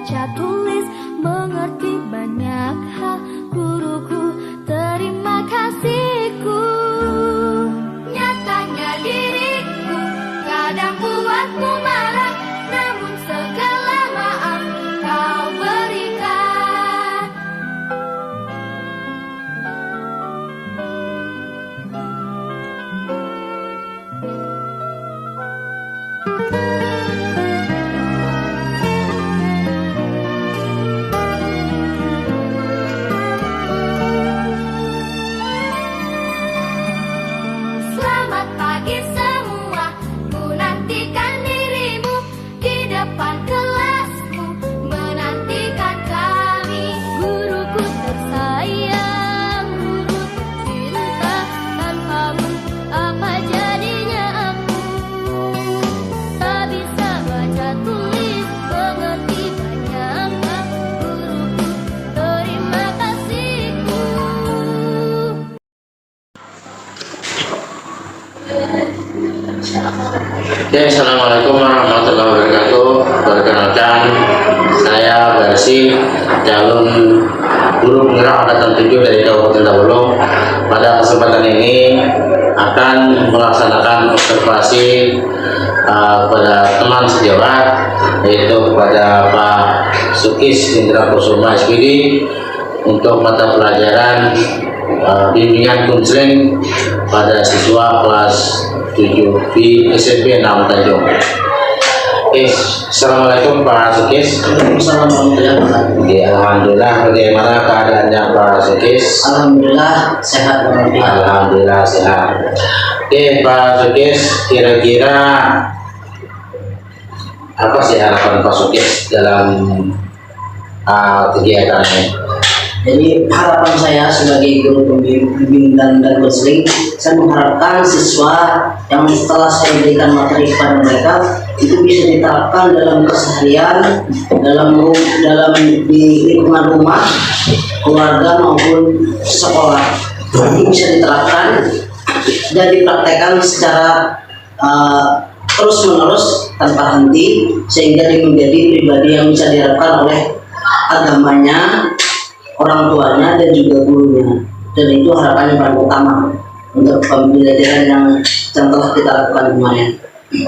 baca tulis, mengerti banyak hal. Guruku, terima kasihku. Nyatanya diriku kadang buatmu marah, namun segala maaf kau berikan. Selamat pagi semua, ku nantikan dirimu di depan kelasmu, menantikan kami. Guruku tersayang, guru cinta, tanpamu apa jadinya aku? Tak bisa baca tulis, mengerti banyak hal. Guruku, terima kasihku. Oke, assalamualaikum warahmatullahi wabarakatuh. Perkenalkan, saya Bersi, calon guru penggerak angkatan 7 dari Kabupaten Tawulung. Pada kesempatan ini akan melaksanakan observasi kepada teman sejawat, yaitu kepada Pak Sukis Indra Kusuma SPD untuk mata pelajaran bimbingan konseling pada siswa kelas 7 di SMP 6 Tanjung. Oke, assalamualaikum Pak Sukis. Assalamualaikum warahmatullahi wabarakatuh. Ya, alhamdulillah. Bagaimana keadaannya Pak Sukis? Alhamdulillah sehat walafiat. Alhamdulillah sehat. Oke Pak Sukis, kira-kira apa sih harapan Pak Sukis dalam kegiatan ini? Jadi harapan saya sebagai guru pembimbing dan konseling, saya mengharapkan siswa yang setelah saya berikan materi kepada mereka itu bisa diterapkan dalam keseharian, dalam di lingkungan rumah, keluarga maupun sekolah. Ini bisa diterapkan dan dipraktekkan secara terus-menerus tanpa henti, sehingga dia menjadi pribadi yang bisa diharapkan oleh agamanya, orang tuanya, dan juga gurunya. Dan itu harapan yang paling utama untuk pembelajaran yang telah kita lakukan kemarin.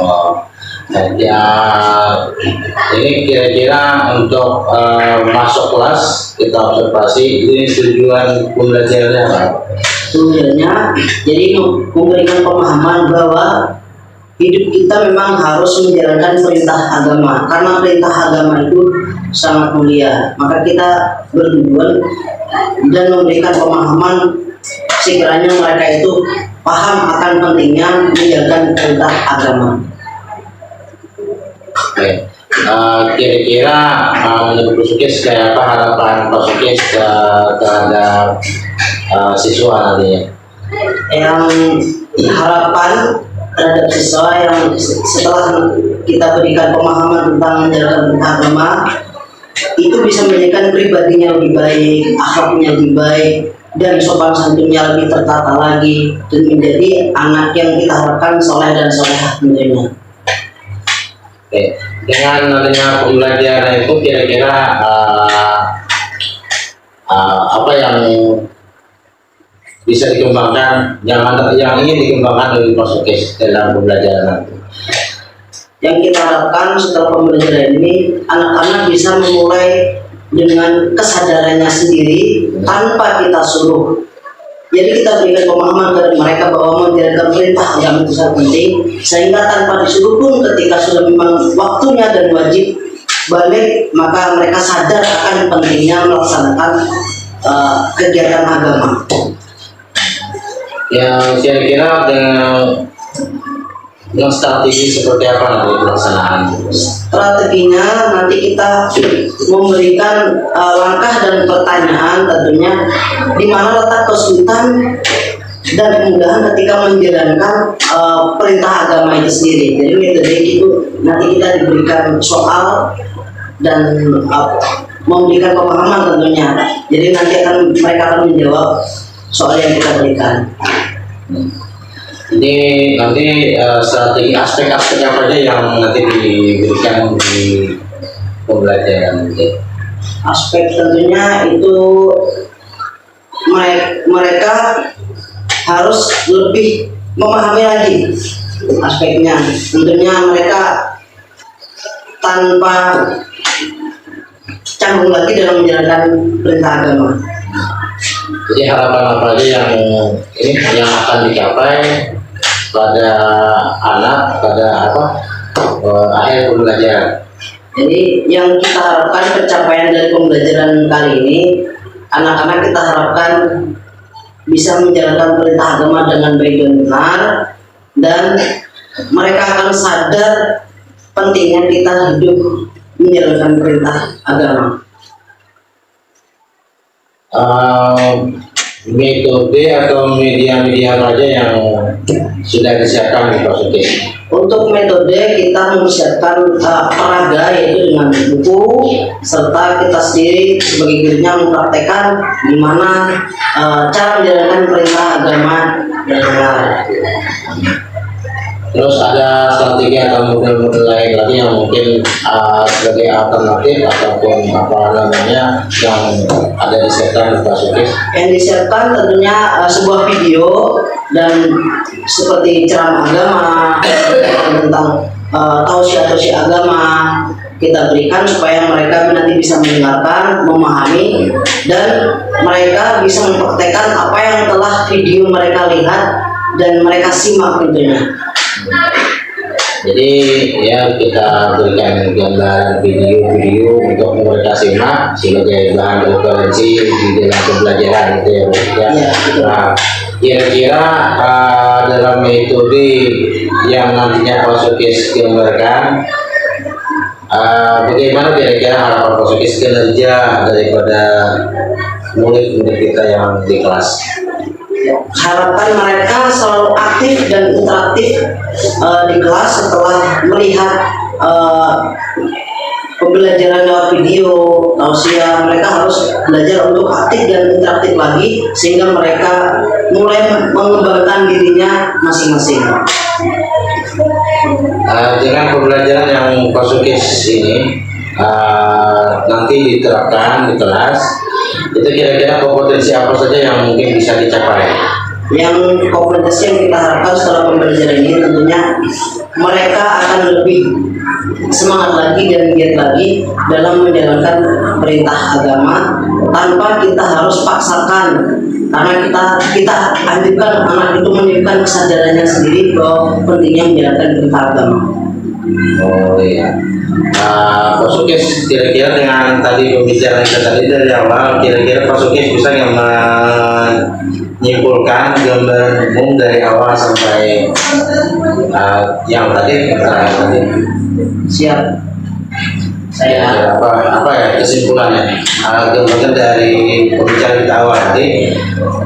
Oh, ya, ini kira-kira untuk masuk kelas kita observasi, ini tujuan pembelajarannya apa? Tujuannya jadi memberikan pemahaman bahwa hidup kita memang harus menjalankan perintah agama, karena perintah agama itu sangat mulia. Maka kita bertujuan dan memberikan pemahaman sekiranya mereka itu paham akan pentingnya menjalankan perintah agama. Oke, kira-kira menurut Pak Sukis kayak apa harapan Pak Sukis terhadap siswa nantinya? Yang harapan terhadap siswa yang setelah kita berikan pemahaman tentang menjalankan perintah agama, itu bisa menjadikan pribadinya lebih baik, akhlaknya lebih baik, dan sopan santunnya lebih tertata lagi, dan menjadi anak yang kita harapkan soleh dan solehah tentunya. Oke, dengan adanya pembelajaran itu kira-kira apa yang bisa dikembangkan, yang ingin dikembangkan dari Pak Sukis dalam pembelajaran nanti? Yang kita harapkan setelah pembelajaran ini, anak-anak bisa memulai dengan kesadarannya sendiri tanpa kita suruh. Jadi kita berikan pemahaman kepada mereka bahwa menjalankan perintah agama itu sangat penting, sehingga tanpa disuruh pun ketika sudah memang waktunya dan wajib balik, maka mereka sadar akan pentingnya melaksanakan kegiatan agama. Yang kira-kira dengan strategi seperti apa nanti pelaksanaan? Strateginya nanti kita memberikan langkah dan pertanyaan tentunya di mana letak kesulitan dan kemudahan ketika menjalankan perintah agama itu sendiri. Jadi metode itu nanti kita diberikan soal dan memberikan pemahaman tentunya. Jadi nanti mereka akan menjawab soal yang kita berikan. Jadi nanti strategi aspek-aspek apa aja yang nanti diberikan di pembelajaran itu? Aspek tentunya itu mereka harus lebih memahami lagi aspeknya. Tentunya mereka tanpa canggung lagi dalam menjalankan perintah agama. Jadi harapan apa aja yang ini yang akan dicapai pada anak pada akhir pembelajaran? Jadi yang kita harapkan pencapaian dari pembelajaran kali ini, anak-anak kita harapkan bisa menjalankan perintah agama dengan baik dan benar, dan mereka akan sadar pentingnya kita hidup menjalankan perintah agama. Metode atau media-media apa aja yang sudah disiapkan di Pak Sukis? Untuk metode kita mempersiapkan peraga, yaitu dengan buku, serta kita sendiri sebagai gurunya mempraktekkan di mana cara menjalankan perintah agama yang benar. Terus ada strategi atau model-model lain lagi yang mungkin sebagai alternatif ataupun apa namanya yang ada disiapkan di Pak Sukis? Yang disiapkan tentunya sebuah video dan seperti ceramah agama tentang tausiah-tausiah agama kita berikan supaya mereka nanti bisa mendengarkan, memahami, dan mereka bisa mempraktekkan apa yang telah video mereka lihat dan mereka simak tentunya. Jadi ya kita berikan gambar video-video untuk mereka simak sebagai bahan referensi di dalam pembelajaran itu ya, Bu. Ya, betul. Nah, kira-kira dalam metode yang nantinya Pak Sukis gambarkan, bagaimana kira-kira harapan Pak Sukis kinerja daripada murid-murid kita yang di kelas? Harapan mereka selalu aktif dan interaktif di kelas setelah melihat pembelajaran lewat video tausiah. Mereka harus belajar untuk aktif dan interaktif lagi sehingga mereka mulai mengembangkan dirinya masing-masing. Dengan pembelajaran yang Pak Sukis ini nanti diterapkan di kelas, itu kira-kira kompetensi apa saja yang mungkin bisa dicapai? Yang kompetensi yang kita harapkan setelah pembelajaran ini tentunya mereka akan lebih semangat lagi dan giat lagi dalam menjalankan perintah agama tanpa kita harus paksakan, karena kita anjurkan anak itu menunjukkan kesadarannya sendiri bahwa pentingnya menjalankan perintah agama. Oh iya. Pak Sukis, kira-kira dengan tadi pembicaraan kita tadi dari awal, kira-kira Pak Sukis bisa menyimpulkan gambar umum dari awal sampai yang tadi tadi. Siap. Saya apa ya kesimpulannya? Gambarnya dari pembicaraan kita awal tadi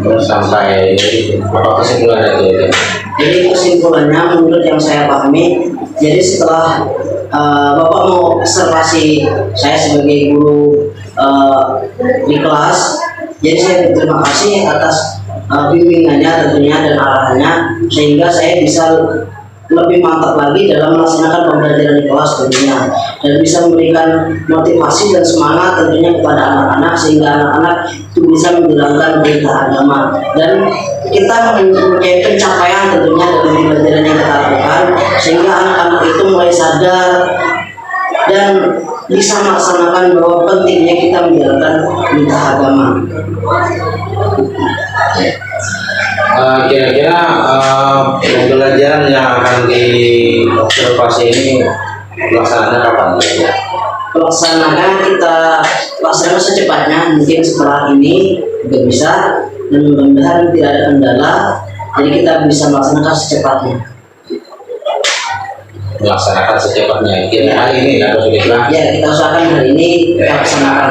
terus sampai apa kesimpulannya itu? Jadi kesimpulannya menurut yang saya pahami, jadi setelah Bapak mau observasi saya sebagai guru di kelas, jadi saya berterima kasih atas bimbingannya tentunya dan arahannya, sehingga saya bisa lebih mantap lagi dalam melaksanakan pembelajaran di kelas tentunya, dan bisa memberikan motivasi dan semangat tentunya kepada anak-anak sehingga anak-anak itu bisa menjalankan perintah agama, dan kita mempunyai pencapaian tentunya dari pembelajaran yang kita lakukan sehingga anak-anak itu mulai sadar dan bisa melaksanakan bahwa pentingnya kita menjalankan perintah agama. Kira-kira pembelajaran yang akan diobservasi ini pelaksananya kapan? Pelaksananya kita laksanakan secepatnya, mungkin setelah ini juga bisa, dan mudah-mudahan tidak ada kendala, jadi kita bisa melaksanakan secepatnya. Melaksanakan secepatnya. Kira hari ini ya, Ya, kita usahakan hari ini kita laksanakan.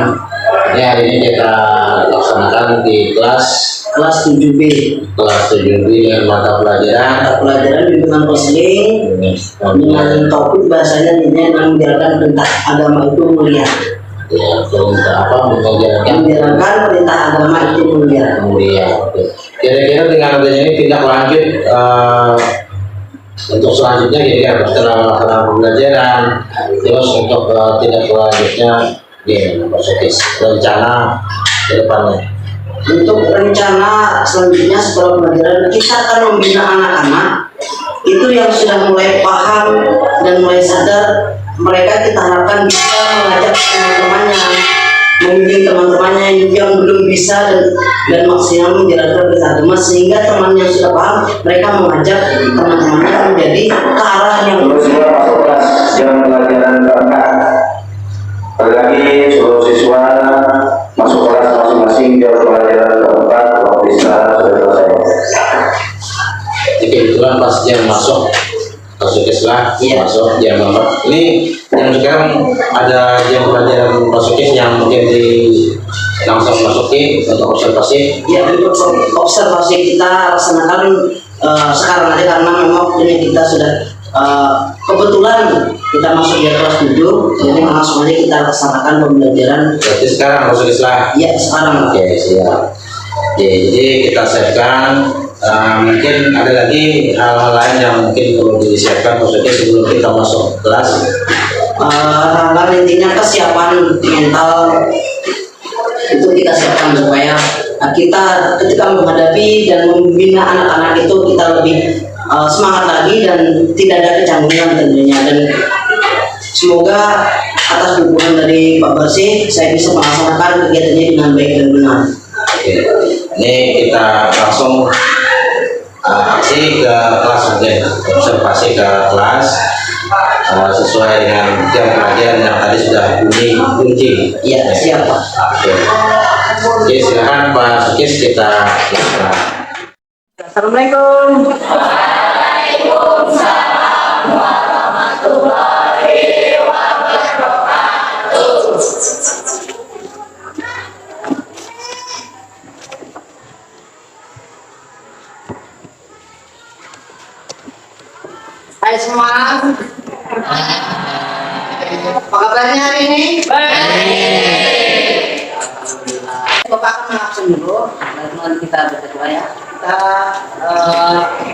Ya, hari ini kita laksanakan di kelas 7B. Kelas 7B dengan mata pelajaran bimbingan konseling dengan topik bahasanya dengan menjalankan perintah agama itu mulia. Ya, perintah apa? Menjalankan perintah agama itu mulia. Mulia. Kira-kira dengan adanya ini tindak lanjut Untuk selanjutnya gini kan, setelah melaksanakan pembelajaran, terus untuk tindak selanjutnya gini, Pak Sukis, rencana ke depannya. Untuk rencana selanjutnya setelah pembelajaran, kita akan membina anak-anak itu yang sudah mulai paham dan mulai sadar. Mereka kita harapkan bisa mengajak teman-temannya, membimbing teman-temannya yang belum bisa dan maksimal menjalankan beragama, sehingga teman yang sudah paham mereka mengajak teman-temannya menjadi ke arah yang Terus juga masuk kelas jam pelajaran keempat. Sekali lagi seluruh siswa masuk kelas masing-masing jam pelajaran keempat. Waktu istirahat sudah selesai. Jadi kebetulan pas jam masuk Pak Sukis lah, Iya. masuk jam 4. Ini yang sekarang ada jam pelajaran Pak Sukis yang mungkin di langsung masuki untuk observasi. ya. Untuk observasi kita laksanakan sekarang aja, karena memang ini kita sudah kebetulan kita masuk di kelas 7, jadi langsung aja kita laksanakan pembelajaran. Berarti sekarang Pak Sukis lah. Ya, sekarang Oke, siap. Oke, jadi kita siapkan. Mungkin ada lagi hal-hal lain yang mungkin perlu disiapkan maksudnya sebelum kita masuk kelas. hal intinya kesiapan mental itu kita siapkan supaya kita ketika menghadapi dan membina anak-anak itu kita lebih semangat lagi dan tidak ada kecanggungan tentunya. Dan semoga atas dukungan dari Pak Bersih saya bisa melaksanakan kegiatannya dengan baik dan benar. Oke. Ini kita langsung aksi ke kelas mungkin, observasi ke kelas sesuai dengan jam pelajaran yang tadi sudah bunyi kunci. Iya, siap Pak. Oke. Oke, silakan Pak Sukis kita. Assalamualaikum. Hai semua. Apa kabarnya hari ini? Baik. Bapak akan mengabsen dulu, lalu kita berdoa ya. Kita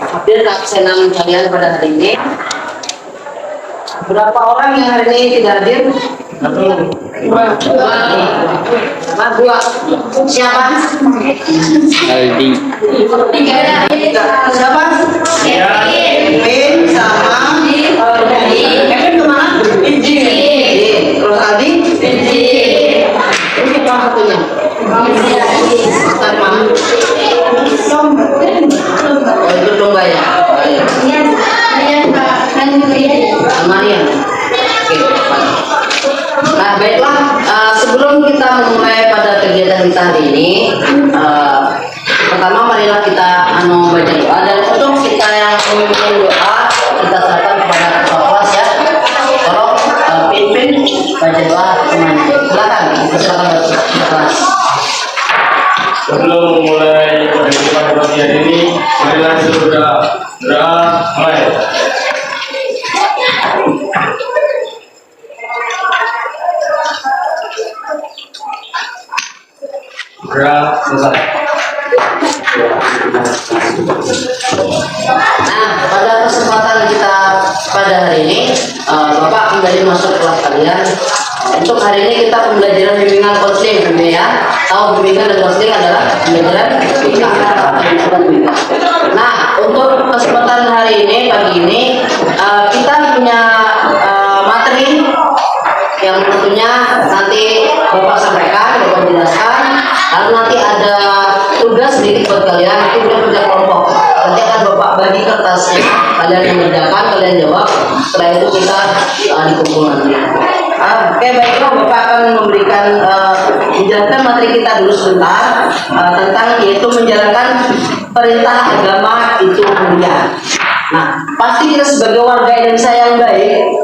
hadir ke absenan kalian pada hari ini. Berapa orang yang hari ini tidak hadir? Dua. Siapa? Aldi. Siapa? Kevin sama Kevin kemana? Terus Aldi? Terus siapa satunya? Sama. Oh, itu domba ya? Marian. Oke. Nah, baiklah. Sebelum kita memulai pada kegiatan kita hari ini, pertama marilah kita baca doa, dan untuk kita yang memimpin doa kita serahkan kepada ketua kelas ya. Tolong pimpin baca doa teman. Silakan, silakan baca kelas. Sebelum memulai kehidupan bagian ini, marilah kita berdoa. Doa mulai. Doa selesai. Nah, pada kesempatan kita pada hari ini, Bapak kembali masuk kelas kalian. Untuk hari ini kita pembelajaran bimbingan konseling, ya. Tahu bimbingan dan konseling adalah pembelajaran BK. Nah, untuk kesempatan hari ini, pagi ini, kita punya materi yang tentunya nanti Bapak sampaikan, Bapak jelaskan. Lalu nanti ada tugas sedikit buat kalian, itu udah kerja kelompok. Nanti akan Bapak bagi kertasnya, kalian mengerjakan, kalian jawab. Setelah itu kita dikumpul nanti. Oke, baiklah, Bapak akan memberikan menjalankan materi kita dulu sebentar tentang yaitu menjalankan perintah agama itu mulia. Nah, pasti kita sebagai warga Indonesia yang baik,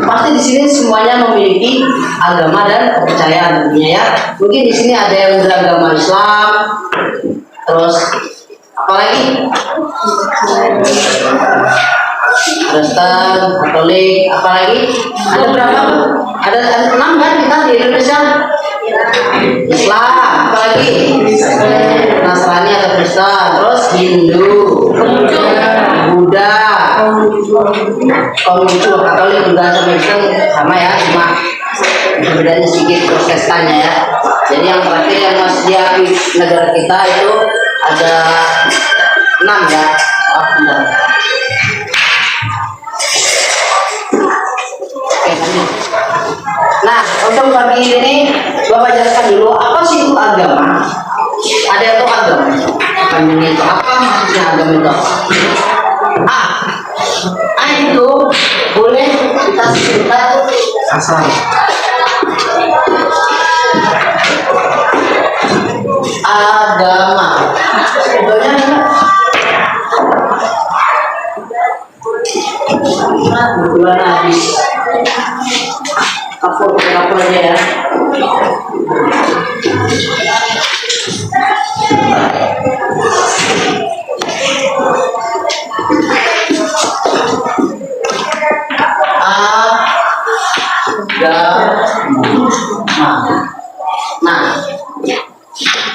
pasti di sini semuanya memiliki agama dan kepercayaan tentunya ya. Mungkin di sini ada yang beragama Islam, terus apalagi Kristen, Katolik, apalagi ada berapa? Ada 6 kan kita di Indonesia? Islam, apalagi Nasrani atau Kristen, terus Hindu, Buddha, Konghucu Katolik juga sama Kristen sama ya, cuma bedanya sedikit Protestannya ya. Jadi yang terakhir yang masih diakui negara kita itu ada 6 ya. Oh, bentar. Oke, lanjut. Nah, untuk bagi ini Bapak jelaskan dulu apa sih itu agama? Ada yang tahu agama? Agama itu apa? Maksudnya agama itu apa? Itu boleh kita sebutkan asal. Agama sebetulnya bulan habis kapur aja ya. Nah,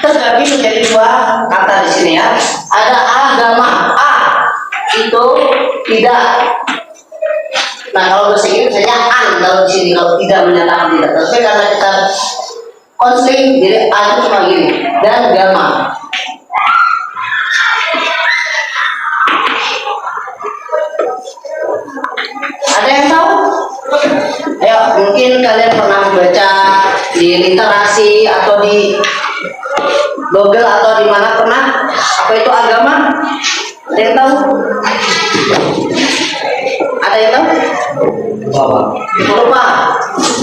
terbagi menjadi 2 kata di sini ya. Ada agama. Itu tidak. Nah, kalau bahasa Inggris misalnya kalau di sini kalau tidak menyatakan tidak. Tapi karena kita konseling, jadi itu cuma gini. Dan agama. Ada yang tahu? Ayo, mungkin kalian pernah membaca di literasi atau di Google atau di mana pernah apa itu agama? Ada yang tahu? Ada yang tahu? Lupa.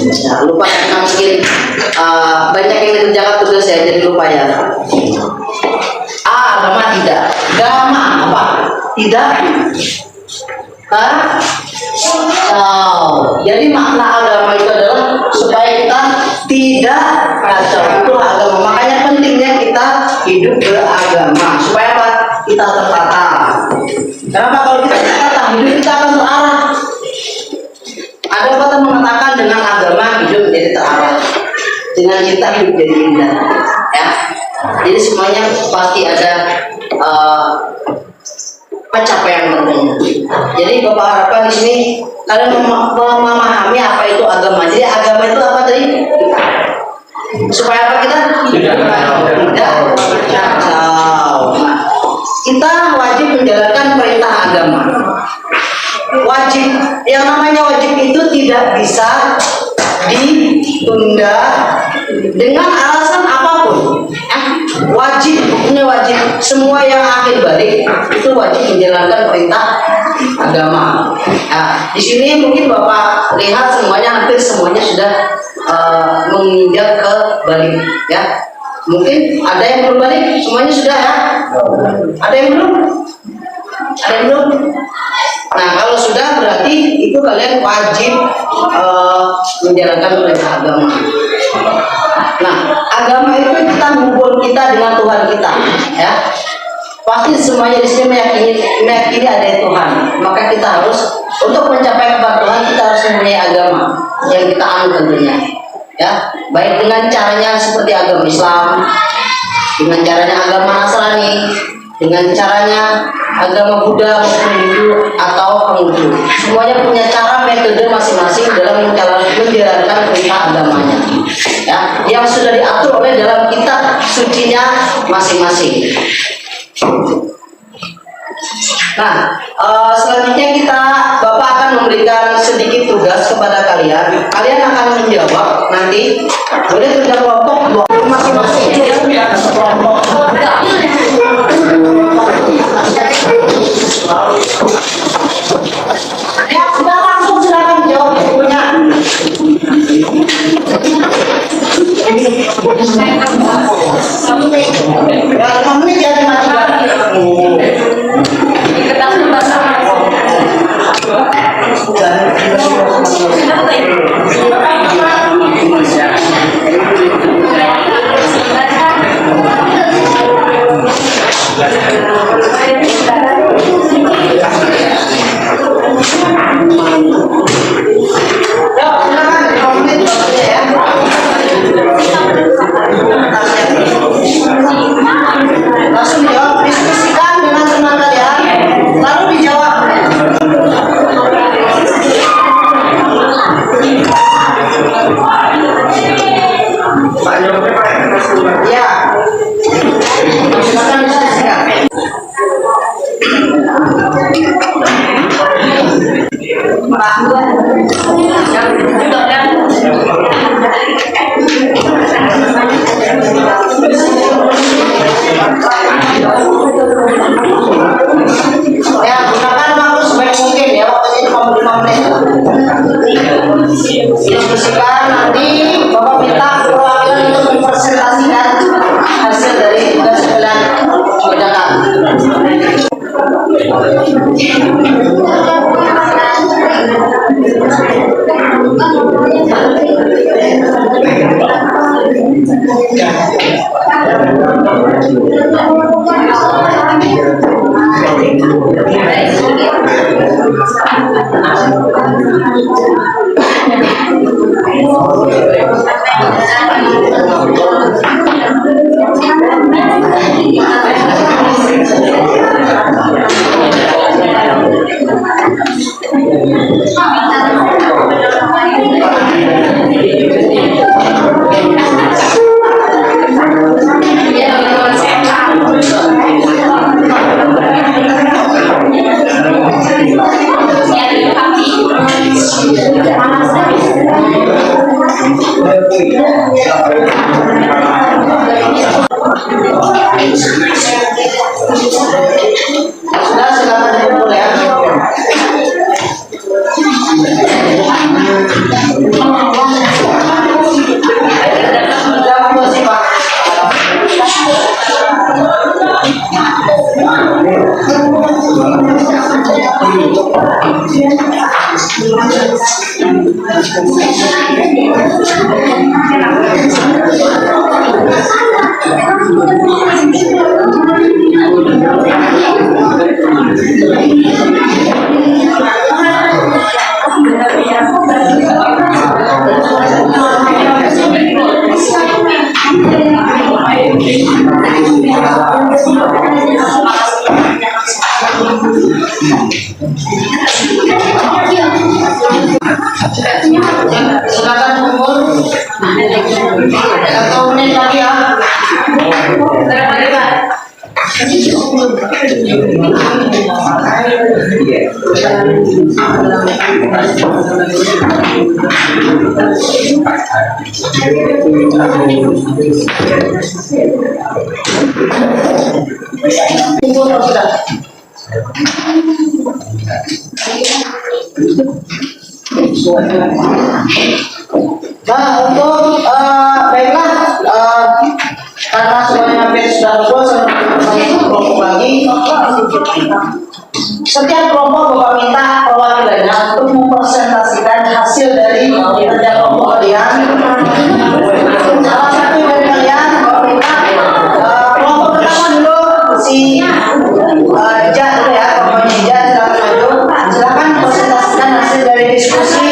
Ya, lupa karena mungkin banyak yang dikerjakan tugas ya, jadi lupa ya. Agama tidak. Agama apa? Tidak. Jadi makna agama itu adalah supaya kita tidak kacau. Itulah agama. Makanya pentingnya kita hidup beragama supaya apa? Kita tertata. Kenapa kalau kita tertata hidup kita akan terarah? Ada kata mengatakan dengan agama hidup menjadi terarah, dengan kita hidup jadi indah. Ya. Jadi semuanya pasti ada pencapaian tentunya. Jadi Bapak harapkan di sini kalian memahami apa itu agama. Jadi agama itu apa tadi? Supaya apa kita? Tidak kacau. Nah, kita wajib menjalankan perintah agama. Wajib, yang namanya wajib itu tidak bisa ditunda dengan alasan apapun. Wajib, hukumnya wajib. Semua yang akhir balik itu wajib menjalankan perintah agama. Nah, di sini mungkin Bapak lihat hampir semuanya sudah menginjak ke balik, ya. Mungkin ada yang belum balik, semuanya sudah ya. Ada yang belum? Ada yang belum? Nah, kalau sudah berarti itu kalian wajib menjalankan perintah agama. Nah, agama itu kita hubung kita dengan Tuhan kita, ya. Pasti semuanya di sini meyakini ada Tuhan. Maka kita harus untuk mencapai kepada Tuhan kita harus mempunyai agama yang kita anut tentunya, ya. Baik dengan caranya seperti agama Islam, dengan caranya agama Nasrani, dengan caranya agama Buddha maupun Hindu atau Konghucu. Semuanya punya cara metode masing-masing dalam menjalankan perintah agamanya, ya, yang sudah diatur oleh dalam kitab sucinya masing-masing. Nah, selanjutnya Bapak akan memberikan sedikit tugas kepada kalian. Kalian akan menjawab nanti. Boleh kerja kelompok masing-masing. Kelompok. Ya, sudah langsung silakan jawab punya. Ya, 5 menit ya, 5 langsung dijawab, diskusikan dengan teman kalian, lalu dijawab. didiskusikan, nanti Bapak minta perwakilan untuk mempresentasikan hasil dari tugas bulan bedakan. Sudah, silakan dikumpul ya. Sudah kumpul sih Pak. Silakan kumpul. 1 menit lagi ya. Kumpul sudah. Nah, untuk baiklah, karena semuanya hampir sudah kumpul, saya kelompok lagi. Setiap kelompok Bapak minta perwakilannya untuk mempresentasikan hasil dari kerja kelompok kalian. Salah satu dari kalian Bapak minta kelompok pertama dulu si Ja dulu ya, kelompoknya Ja, silakan maju. Silakan presentasikan hasil dari diskusi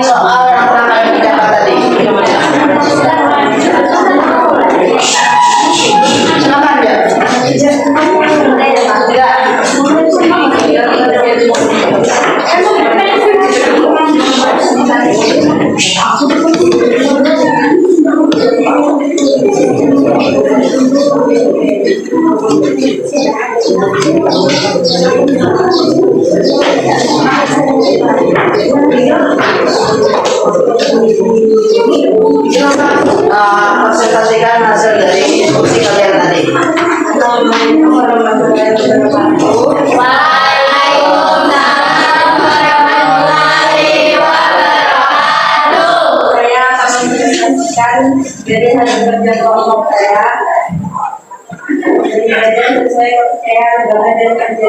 soal yang telah kalian bicarakan tadi. Silakan ya. Presentasikan hasil dari diskusi kalian tadi. Assalamualaikum warahmatullahi wabarakatuh. Waalaikumsalam warahmatullahi wabarakatuh. Saya akan mempresentasikan dari hasil kerja kelompok saya. Jadi sesuai saya adalah dari kerja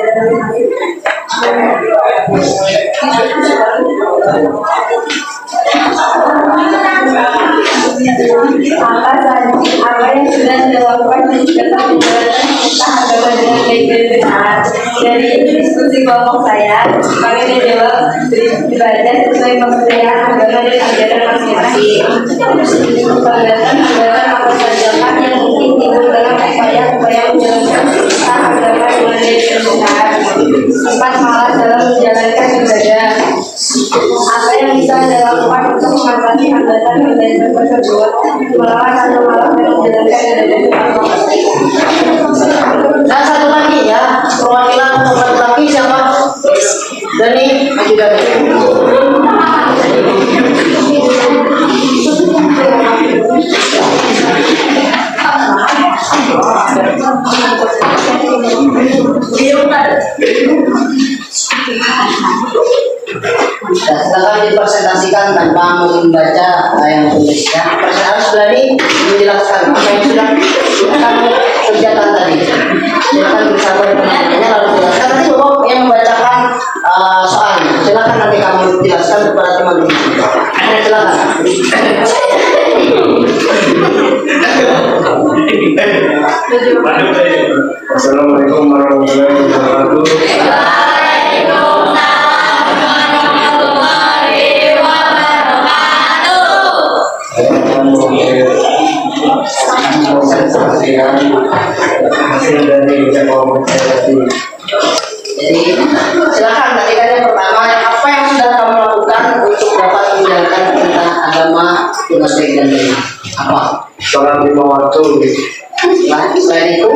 apa yang sudah dilakukan dalam menjalankan perintah agama dengan baik dan benar. Dari diskusi kelompok saya, kami menjawab beribadah sesuai kepercayaan agama dan ajaran masing-masing. Pembahasan apa saja yang mungkin timbul dalam upaya menjalankan perintah agama dengan baik dan benar. 4 malah dalam menjalankan ibadah. Apa yang bisa dilakukan untuk mengatasi hambatan tersebut, melawan atau malah menjalankan ibadah. Dan satu lagi ya, perwakilan untuk laki-laki siapa? Dani, maju Dani. Silakan dipresentasikan tanpa membaca yang tulisnya. Harus berani menjelaskan apa yang sudah kamu kerjakan tadi. Silakan bersama teman-temannya lalu jelaskan. Nanti Bapak yang membacakan soalnya. Silakan nanti kamu jelaskan kepada teman-teman. Silakan. Assalamualaikum warahmatullahi wabarakatuh. Hasil dari komunikasi. Jadi silakan tadi kan yang pertama apa yang sudah kamu lakukan untuk dapat menjalankan perintah agama dengan baik dan benar. Apa? Sholat 5 waktu. Selain itu,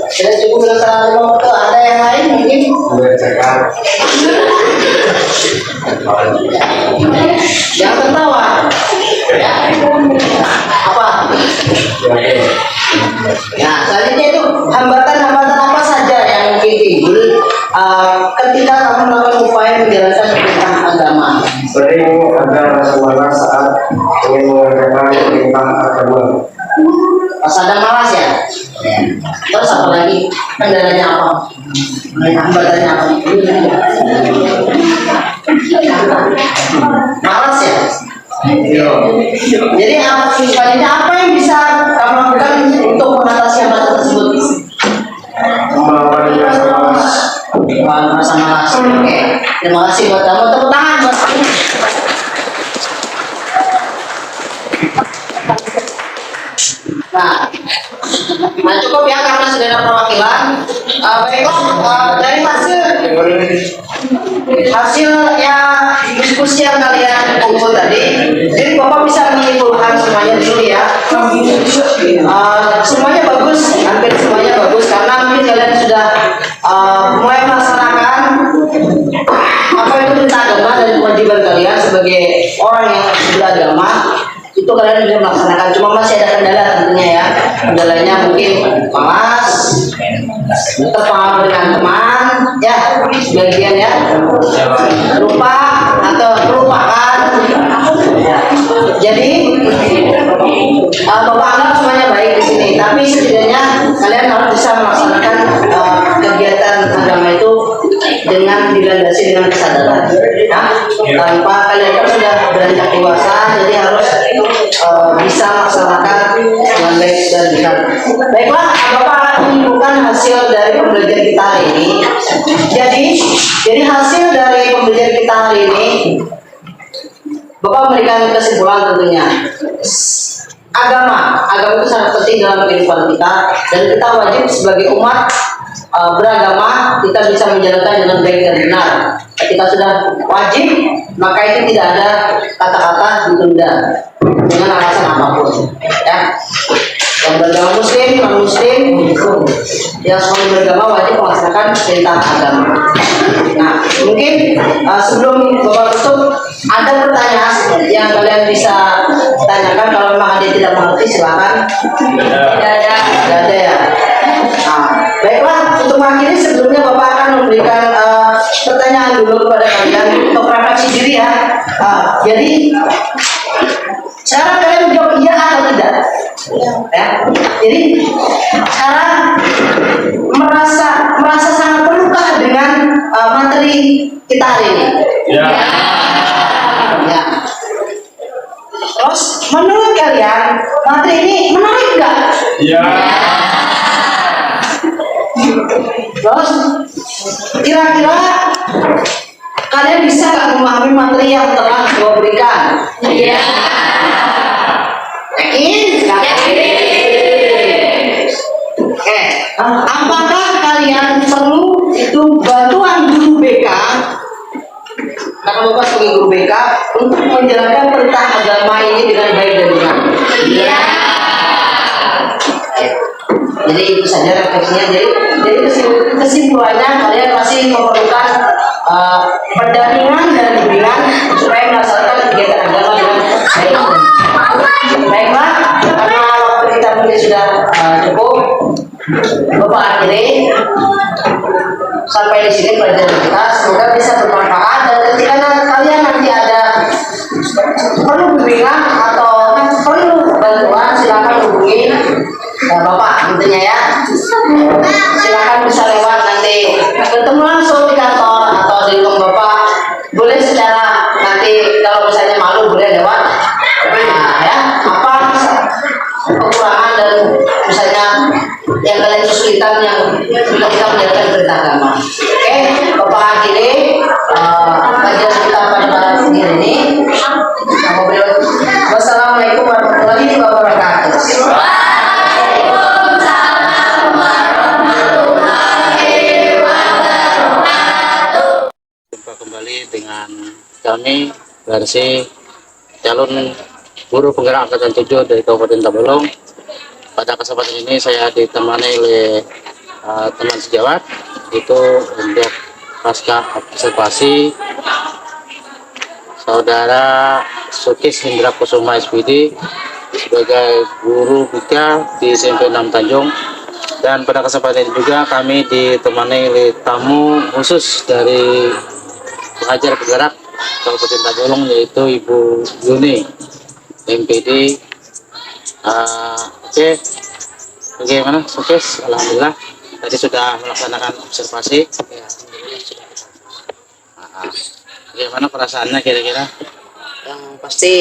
sudah cukup dengan salah waktu. Ada yang lain mungkin? Membacakan. Jangan tertawa. Apa? Nah, selanjutnya itu hambatan-hambatan apa saja yang mungkin timbul ketika kamu melakukan upaya menjalankan perintah agama. Sering ada rasa malas saat ingin mengerjakan perintah agama. Pas ada malas ya. Terus apa lagi? Kendalanya apa? Hambatannya apa? Malas ya. Jadi selanjutnya apa yang bisa kamu lakukan untuk mengatasi hambatan tersebut? Melawan rasa malas. Merasa malas. Oke. Terima kasih buat kamu. Tepuk tangan buat kamu. Nah cukup ya karena sudah ada perwakilan. Baiklah dari hasil ya diskusi yang kalian kumpul tadi. Jadi Bapak bisa menyimpulkan semuanya dulu ya. Semuanya bagus, hampir semuanya bagus karena mungkin kalian sudah mulai melaksanakan apa itu perintah agama dan kewajiban kalian sebagai orang yang beragama. Itu kalian sudah melaksanakan, cuma masih ada kendala tentunya ya. Kendalanya mungkin malas, terpengaruh dengan teman, ya sebagian ya, lupa atau terlupakan. Jadi Bapak anggap semuanya baik di sini, tapi setidaknya kalian harus bisa melaksanakan kegiatan agama itu dengan dilandasi dengan kesadaran. Tanpa kalian kan sudah beranjak dewasa, jadi harus bisa melaksanakan dengan baik dan benar. Baiklah, Bapak akan menyimpulkan hasil dari pembelajaran kita hari ini. Jadi hasil dari pembelajaran kita hari ini, Bapak memberikan kesimpulan tentunya. Agama itu sangat penting dalam kehidupan kita dan kita wajib sebagai umat beragama kita bisa menjalankan dengan baik dan benar. Ketika sudah wajib, maka itu tidak ada kata-kata ditunda dengan alasan apapun. Ya, yang beragama muslim, non muslim, yang semua beragama wajib melaksanakan perintah agama. Nah, mungkin sebelum Bapak tutup, ada pertanyaan yang kalian bisa tanyakan. Kalau memang ada tidak mengerti, silakan. Tidak ada ya. Nah, baiklah, untuk mengakhiri sebelumnya Bapak akan memberikan pertanyaan dulu kepada kalian untuk refleksi diri ya. Jadi sekarang kalian menjawab iya atau tidak? Ya. Jadi sekarang merasa sangat perlukah dengan materi kita hari ini? Ya. Ya. Terus menurut kalian materi ini menarik nggak? Ya. Terus kira-kira kalian bisa nggak memahami materi yang telah gue berikan? Iya. Yakin? Oke. Apakah kalian perlu itu bantuan guru BK? Karena Bapak sebagai guru BK untuk menjalankan perintah agama ini dengan baik dan benar. Iya. Jadi itu saja refleksinya. Jadi kesimpulannya kalian masih memerlukan pendampingan dan bimbingan supaya melaksanakan kegiatan agama dengan baik. Baiklah, karena waktu kita mungkin sudah cukup. Bapak akhiri sampai di sini pelajaran kita, semoga bisa bermanfaat. Dan ketika kalian nanti ada perlu bimbingan atau perlu bantuan, silakan hubungi Bapak intinya ya. Silakan bisa lewat nanti ketemu langsung di kantor atau di rumah Bapak. Boleh secara nanti kalau misalnya malu boleh lewat. Nah ya, apa kekurangan dan misalnya yang kalian kesulitan yang kita menjalankan perintah agama. Oke, Bapak akhiri kajian kita pada hari ini. Wassalamualaikum warahmatullahi wabarakatuh. Jumpa kembali dengan kami versi calon guru penggerak angkatan 7 dari Kabupaten Tabalong. Pada kesempatan ini saya ditemani oleh teman sejawat, itu untuk pasca observasi Saudara Sukis Hendra Kusuma SPD sebagai guru BK di SMP 6 Tanjung. Dan pada kesempatan ini juga kami ditemani oleh tamu khusus dari pengajar penggerak Kabupaten Tabalong, yaitu Ibu Yuni MPD. Oke, bagaimana Sukis? Alhamdulillah tadi sudah melaksanakan observasi. Ya, alhamdulillah sudah. Bagaimana perasaannya kira-kira? Yang pasti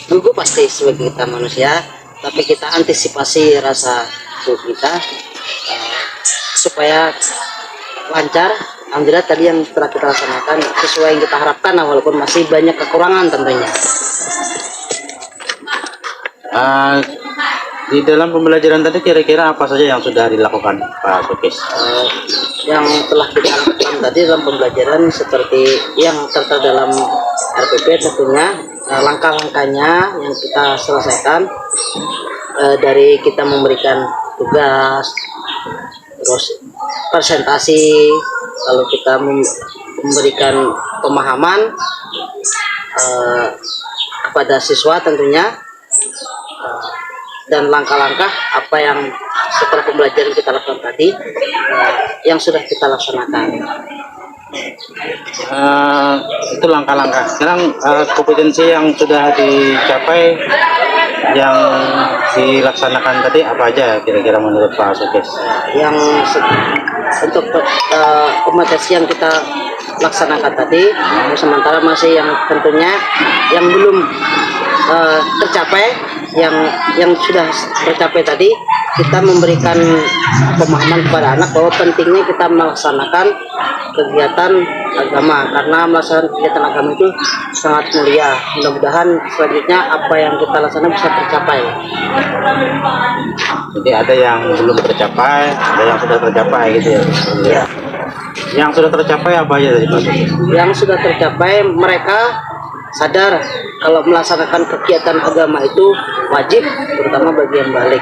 gugup pasti sebagai kita manusia, tapi kita antisipasi rasa gugup kita supaya lancar. Alhamdulillah tadi yang telah kita laksanakan sesuai yang kita harapkan, walaupun masih banyak kekurangan tentunya. Di dalam pembelajaran tadi kira-kira apa saja yang sudah dilakukan Pak Sukis? Yang telah kita lakukan tadi dalam pembelajaran seperti yang tertera dalam RPP tentunya, langkah-langkahnya yang kita selesaikan, dari kita memberikan tugas, terus presentasi, lalu kita memberikan pemahaman kepada siswa tentunya, dan langkah-langkah apa yang setelah pembelajaran kita lakukan tadi yang sudah kita laksanakan. Itu langkah-langkah. Sekarang kompetensi yang sudah dicapai, yang dilaksanakan tadi apa aja kira-kira menurut Pak Sukis? Yang untuk kompetensi yang kita laksanakan tadi, sementara masih yang tentunya yang belum tercapai, yang sudah tercapai tadi, kita memberikan pemahaman kepada anak bahwa pentingnya kita melaksanakan kegiatan agama, karena melaksanakan kegiatan agama itu sangat mulia. Mudah-mudahan selanjutnya apa yang kita laksanakan bisa tercapai. Jadi ada yang belum tercapai, ada yang sudah tercapai gitu ya. Ya. Yang sudah tercapai apa aja tadi Pak Sukis? Yang sudah tercapai, mereka sadar kalau melaksanakan kegiatan agama itu wajib, terutama bagi yang balik.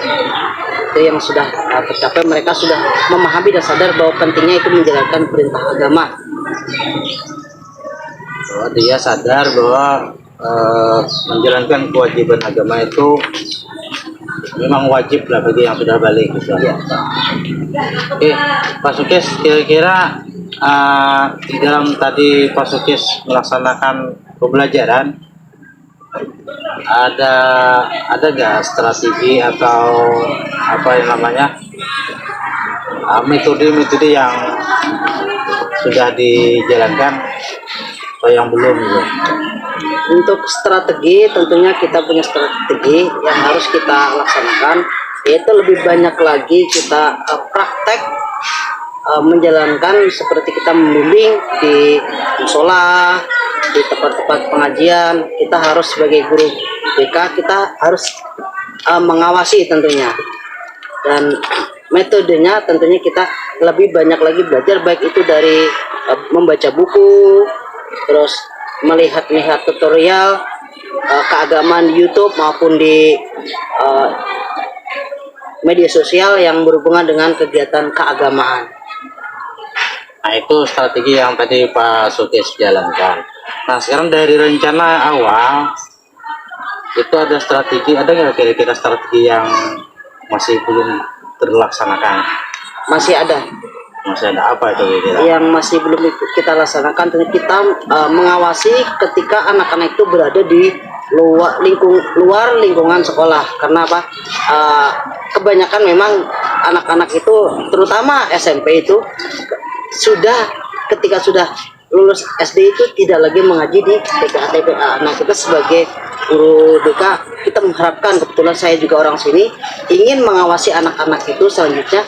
Itu yang sudah tercapai, mereka sudah memahami dan sadar bahwa pentingnya itu menjalankan perintah agama. Bahwa dia sadar bahwa menjalankan kewajiban agama itu memang wajib lah bagi yang sudah balik gitu. Ya. Oke, Pak Sukis, kira-kira di dalam tadi Pak Sukis melaksanakan pembelajaran, ada nggak strategi atau apa yang namanya metode-metode yang sudah dijalankan atau yang belum gitu? Untuk strategi, tentunya kita punya strategi yang harus kita laksanakan, yaitu lebih banyak lagi kita praktek menjalankan, seperti kita membimbing di musola, di tempat-tempat pengajian. Kita harus sebagai guru BK, kita harus mengawasi tentunya, dan metodenya tentunya kita lebih banyak lagi belajar, baik itu dari membaca buku, terus melihat tutorial keagamaan di YouTube maupun di media sosial yang berhubungan dengan kegiatan keagamaan. Nah, itu strategi yang tadi Pak Sukis jalankan. Nah, sekarang dari rencana awal itu ada strategi, ada nggak kira-kira strategi yang masih belum terlaksanakan? Masih ada Masih ada apa itu kira-kira? yang masih belum kita laksanakan. Tentu kita mengawasi ketika anak-anak itu berada di luar lingkungan sekolah. Karena apa? Kebanyakan memang anak-anak itu, terutama SMP itu ketika sudah lulus SD itu tidak lagi mengaji di TPA. Nah, kita sebagai guru BK, kita mengharapkan, kebetulan saya juga orang sini, ingin mengawasi anak-anak itu selanjutnya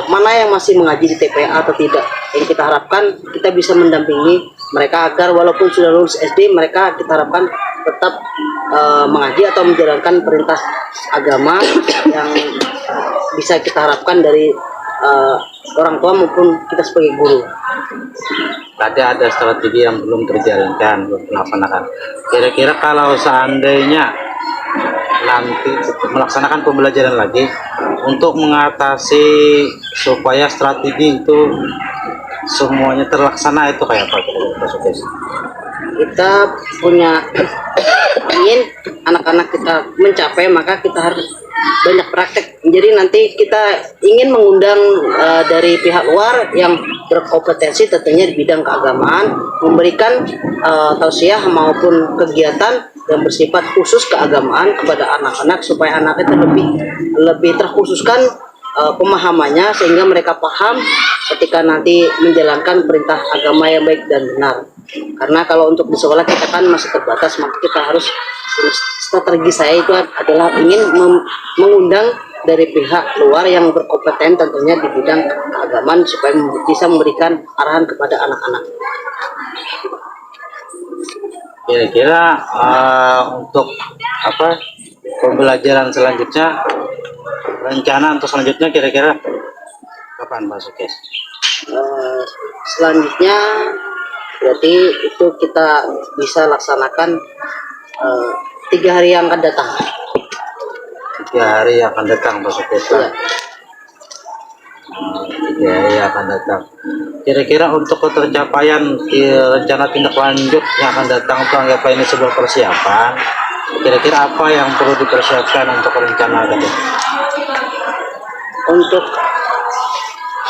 mana yang masih mengaji di TPA atau tidak. Yang kita harapkan kita bisa mendampingi mereka agar walaupun sudah lulus SD, mereka kita harapkan tetap mengaji atau menjalankan perintah agama yang bisa kita harapkan dari orang tua maupun kita sebagai guru. Tadi ada strategi yang belum terjalankan, belum dilaksanakan. Kira-kira kalau seandainya nanti melaksanakan pembelajaran lagi untuk mengatasi supaya strategi itu semuanya terlaksana, itu kayak apa kira-kira? Kita punya ingin anak-anak kita mencapai, maka kita harus banyak praktek. Jadi nanti kita ingin mengundang dari pihak luar yang berkompetensi tentunya di bidang keagamaan, memberikan tausiah maupun kegiatan yang bersifat khusus keagamaan kepada anak-anak supaya anak itu lebih terkhususkan pemahamannya, sehingga mereka paham ketika nanti menjalankan perintah agama yang baik dan benar. Karena kalau untuk di sekolah kita kan masih terbatas, maka kita harus, strategi saya itu adalah ingin mengundang dari pihak luar yang berkompeten tentunya di bidang keagamaan supaya bisa memberikan arahan kepada anak-anak. Kira-kira untuk apa pembelajaran selanjutnya, rencana untuk selanjutnya kira-kira kapan Pak Sukes? Selanjutnya berarti itu kita bisa laksanakan 3 hari yang akan datang. 3 hari yang akan datang Pak Sukes. Ya. 3 hari yang akan datang. Kira-kira untuk ketercapaian rencana tindak lanjut yang akan datang untuk anggap ini sebuah persiapan, kira-kira apa yang perlu dipersiapkan untuk rencana tadi? Untuk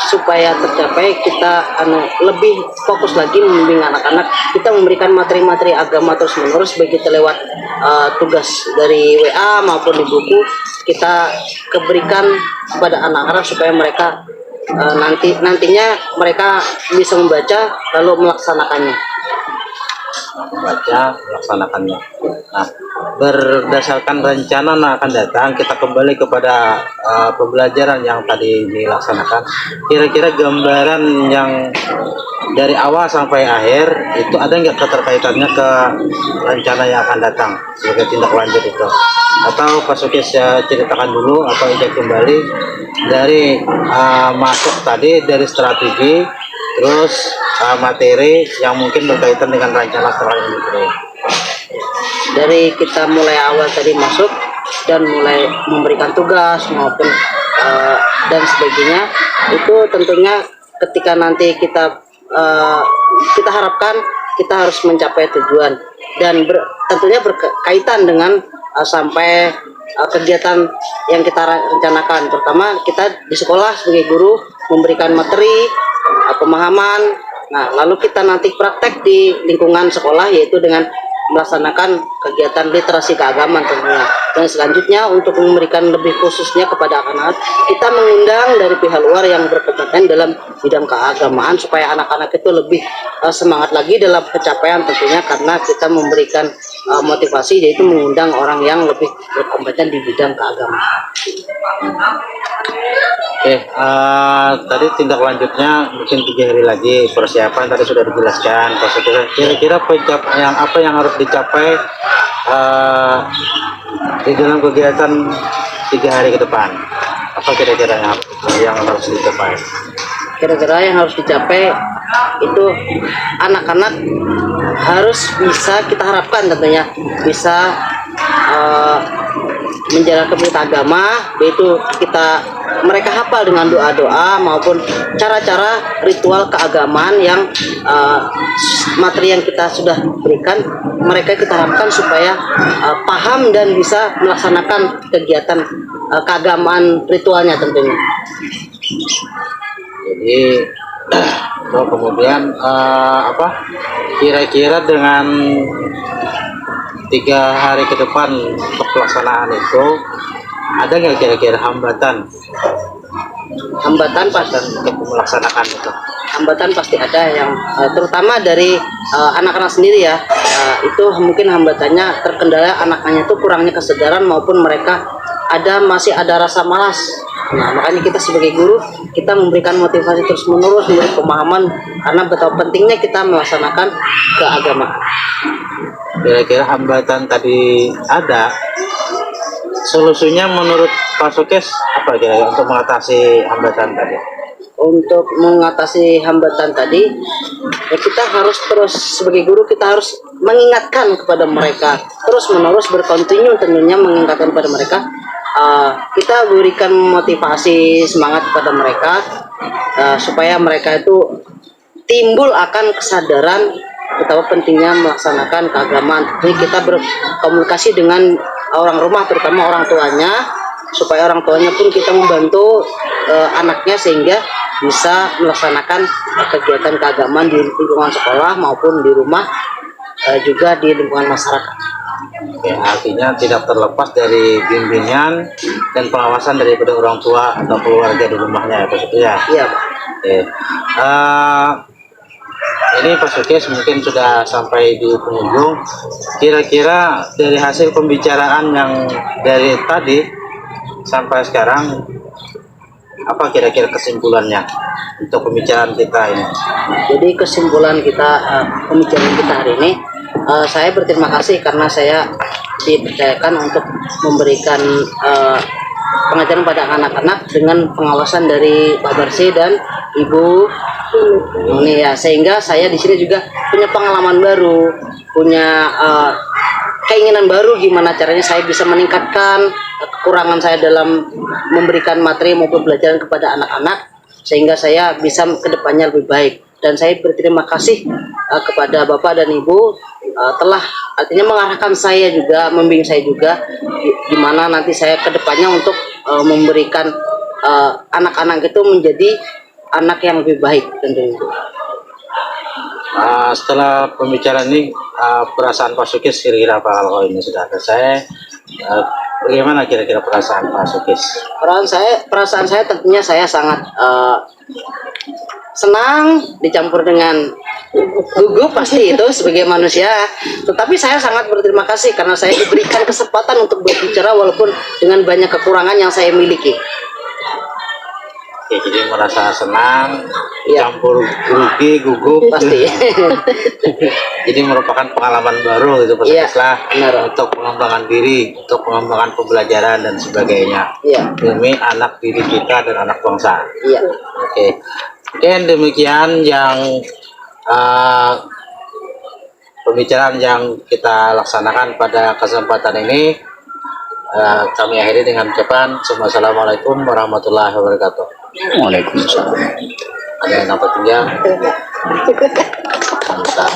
supaya tercapai, kita lebih fokus lagi membimbing anak-anak. Kita memberikan materi-materi agama terus menerus, baik itu lewat tugas dari WA maupun di buku, kita berikan kepada anak-anak supaya mereka nantinya mereka bisa membaca lalu melaksanakannya. Melaksanakannya. Nah, berdasarkan rencana yang akan datang, kita kembali kepada pembelajaran yang tadi dilaksanakan. Kira-kira gambaran yang dari awal sampai akhir itu ada nggak keterkaitannya ke rencana yang akan datang sebagai tindak lanjut itu? Atau Pak Sukes ceritakan dulu atau injak kembali dari masuk tadi dari strategi, terus materi yang mungkin berkaitan dengan rencana setelah ini. Dari kita mulai awal tadi masuk dan mulai memberikan tugas maupun dan sebagainya, itu tentunya ketika nanti kita harapkan kita harus mencapai tujuan dan tentunya berkaitan dengan sampai kegiatan yang kita rencanakan. Pertama, kita di sekolah sebagai guru memberikan materi pemahaman. Nah, lalu kita nanti praktek di lingkungan sekolah, yaitu dengan melaksanakan kegiatan literasi keagamaan tentunya. Dan selanjutnya untuk memberikan lebih khususnya kepada anak-anak, kita mengundang dari pihak luar yang berkompeten dalam bidang keagamaan supaya anak-anak itu lebih semangat lagi dalam pencapaian tentunya, karena kita memberikan motivasi, yaitu mengundang orang yang lebih berkompeten di bidang keagamaan. Oke, tadi tindak lanjutnya mungkin 3 hari lagi persiapan tadi sudah dijelaskan. Kira-kira pencapaian apa yang harus dicapai di dalam kegiatan 3 hari ke depan? Apa kira-kira yang harus dicapai? Kira-kira yang harus dicapai itu anak-anak harus bisa, kita harapkan tentunya bisa menjalankan perintah agama, yaitu kita mereka hafal dengan doa-doa maupun cara-cara ritual keagamaan yang materi yang kita sudah berikan, mereka kita harapkan supaya paham dan bisa melaksanakan kegiatan keagamaan ritualnya tentunya. Jadi so, kemudian kira-kira dengan 3 hari ke depan untuk pelaksanaan itu ada nggak kira-kira hambatan untuk melaksanakan itu? Hambatan pasti ada yang terutama dari anak-anak sendiri ya. Itu mungkin hambatannya terkendala anaknya itu kurangnya kesadaran maupun mereka masih ada rasa malas. Nah, makanya kita sebagai guru kita memberikan motivasi terus menerus, memberi pemahaman karena betapa pentingnya kita melaksanakan keagamaan. Kira-kira hambatan tadi ada, solusinya menurut Pak Sukes apa kira-kira untuk mengatasi hambatan tadi? Untuk mengatasi hambatan tadi, ya kita harus terus sebagai guru kita harus mengingatkan kepada mereka terus menerus berkontinu tentunya mengingatkan kepada mereka. Kita berikan motivasi semangat kepada mereka supaya mereka itu timbul akan kesadaran betapa pentingnya melaksanakan keagamaan. Jadi kita berkomunikasi dengan orang rumah terutama orang tuanya supaya orang tuanya pun kita membantu anaknya sehingga bisa melaksanakan kegiatan keagamaan di lingkungan sekolah maupun di rumah juga di lingkungan masyarakat. Oke, artinya tidak terlepas dari bimbingan dan pengawasan daripada orang tua atau keluarga di rumahnya ya Pak Sukes ya? Iya Pak. Oke. Ini Pak Sukes mungkin sudah sampai di penghujung. Kira-kira dari hasil pembicaraan yang dari tadi sampai sekarang, apa kira-kira kesimpulannya untuk pembicaraan kita ini? Jadi kesimpulan kita pembicaraan kita hari ini, saya berterima kasih karena saya dipercayakan untuk memberikan pengajaran pada anak-anak dengan pengawasan dari Pak Barsi dan Ibu Nuni ya, sehingga saya di sini juga punya pengalaman baru, punya keinginan baru gimana caranya saya bisa meningkatkan kekurangan saya dalam memberikan materi maupun pelajaran kepada anak-anak sehingga saya bisa kedepannya lebih baik. Dan saya berterima kasih kepada Bapak dan Ibu telah artinya mengarahkan saya juga, membimbing saya juga gimana nanti saya kedepannya untuk memberikan anak-anak itu menjadi anak yang lebih baik tentunya. Setelah pembicaraan ini, perasaan Pak Sukes kira-kira apa kalau ini sudah selesai? Bagaimana kira-kira perasaan Pak Sukes? Perasaan saya tentunya saya sangat senang dicampur dengan gugup pasti itu sebagai manusia. Tetapi saya sangat berterima kasih karena saya diberikan kesempatan untuk berbicara walaupun dengan banyak kekurangan yang saya miliki. Oke, jadi merasa senang, Ya. dicampur grogi, gugup Pasti. Jadi merupakan pengalaman baru gitu Pak Iya, Sukes lah, benar. untuk pengembangan diri, untuk pengembangan pembelajaran dan sebagainya Iya. demi anak diri kita dan anak bangsa. Iya. Oke, mungkin demikian yang pembicaraan yang kita laksanakan pada kesempatan ini. Kami akhiri dengan ucapan Assalamualaikum warahmatullahi wabarakatuh. Waalaikumsalam. Ada yang dapat tinggal? Mantap.